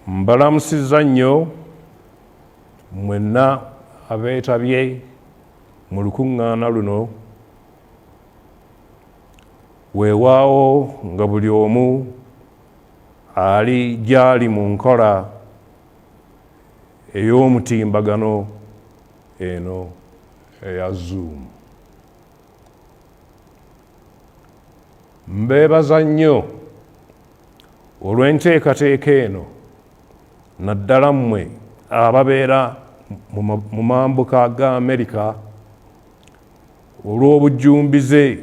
Mbalamusizza nnyo mwenna abeetabye mu lukuŋŋaana luno, weewaawo nga buli omu ali gy'ali mu nkola ey'omutimbagano eno eya Zoom. Mbeebaza nnyo olw'enteekateeka eno, naddala mmwe ababeera mu mambuka ga Amerika olw'obujjumbize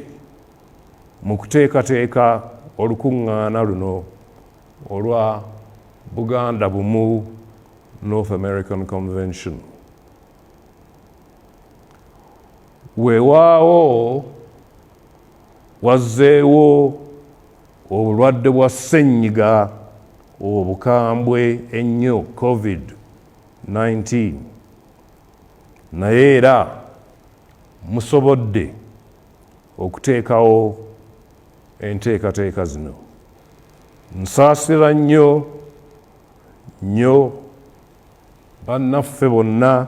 mu kuteekateeka olukuŋŋaana luno olwa Buganda Bumu North American Convention. Weewaawo wazzeewo obulwadde bwa ssenyiga obukambwe ennyo COVID-19, naye era musobodde okuteekawo enteekateeka zino. Nsaasira nnyo bannaffe bonna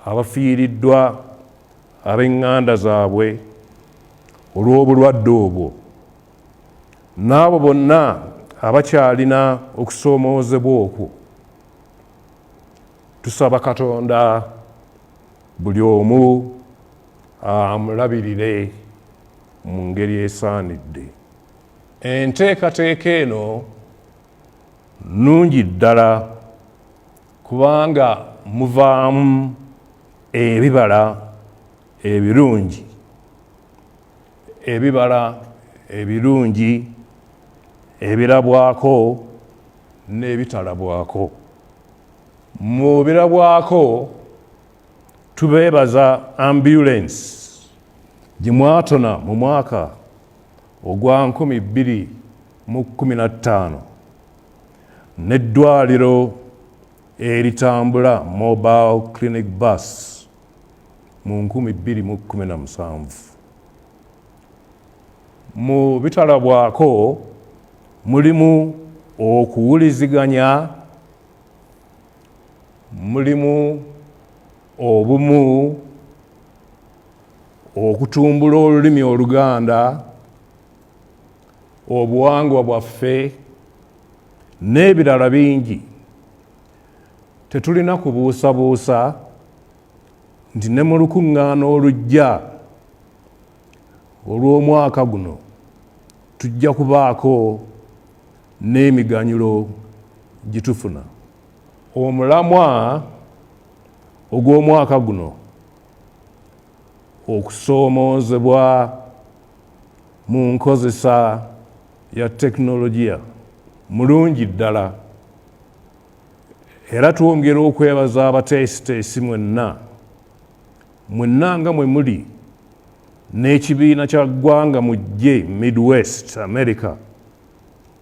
abafiiriddwa ab'eŋŋanda zaabwe olw'obulwadde obwo, n'abo bonna abakyalina okusoomoozebwa okwo. Tusaba Katonda buli omu amulabirire mu ngeri esaanidde. Enteekateeka eno nnungi ddala kubanga muvaamu ebibala ebirungi, ebirabwako n'ebitalabwako. Mu birabwako tubeebaza ambulance gye mwatona mu mwaka ogwa 2015 n'eddwaliro eritambula mobile clinic bus mu 2017. Mu bitalabwako mulimu okuwuliziganya, mulimu obumu, okutumbula olulimi Oluganda, obuwangwa bwaffe n'ebirala bingi. Tetulina kubuusabuusa nti ne mu lukuŋŋaana olujja olw'omwaka guno tujja kubaako n'emiganyulo gye tufuna. Omulamwa ogw'omwaka guno okusoomoozebwa mu nkozesa ya tekinologiya mulungi ddala, era twongera okwebaza abateesiteesi mwenna nga mwe muli n'ekibiina kya ggwanga mujje Midwest America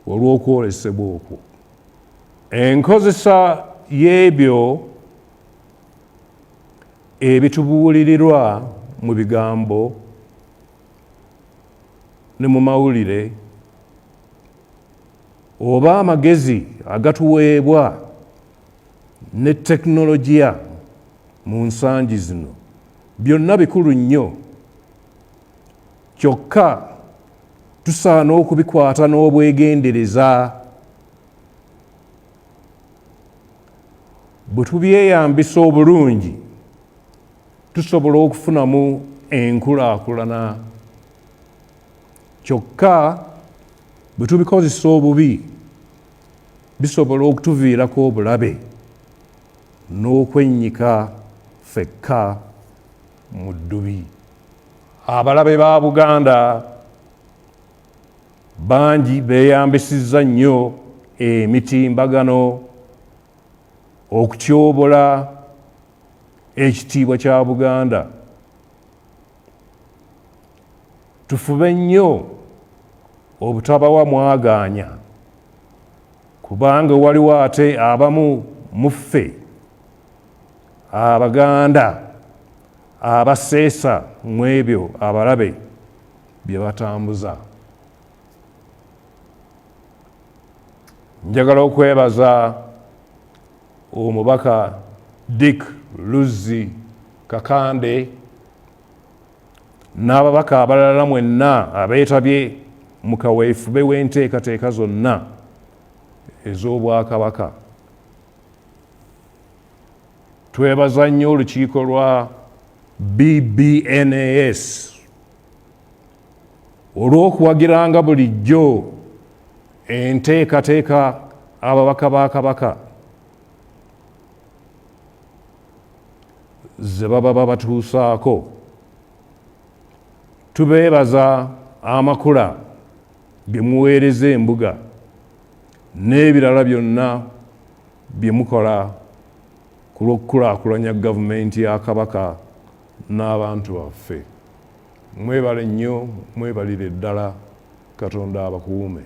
olw'okwolesebwa okwo. Enkozesa y'ebyo ebitubuulirirwa mu bigambo ne mu mawulire oba amagezi agatuweebwa ne tekinologiya mu nsangi zino, byonna bikulu nnyo, kyokka tusaana okubikwata n'obwegendereza. Bwe tubyeyambisa obulungi tusobola okufunamu enkulaakulana, kyokka bwe tubikozesa obubi bisobola okutuviirako obulabe n'okwennyika ffekka mu ddubi. Abalabe ba Buganda bangi beeyambisizza nnyo emitimbagano okutyoboola ekitiibwa kya Buganda. Tufube nnyo obutabawa mwaganya, kubanga waliwo ate abamu mu ffe Abaganda abaseesa mu ebyo abalabe bye batambuza. Njagala okwebaza omubaka Dick Luzzi Kakande n'ababaka abalala mwenna abeetabye mu kaweefube w'enteekateeka zonna ez'Obwakabaka. Twebaza nnyo olukiiko lwa BBNAS olw'okuwagiranga bulijjo enteekateeka ababaka ba Kabaka ze baba babatuusaako. Tubeebaza amakula bye muweereza embuga n'ebirala byonna bye mukola ku lw'okukulaakulanya gavumenti ya Kabaka n'abantu baffe. Mwebale nnyo, mwebalire ddala, Katonda abakuume.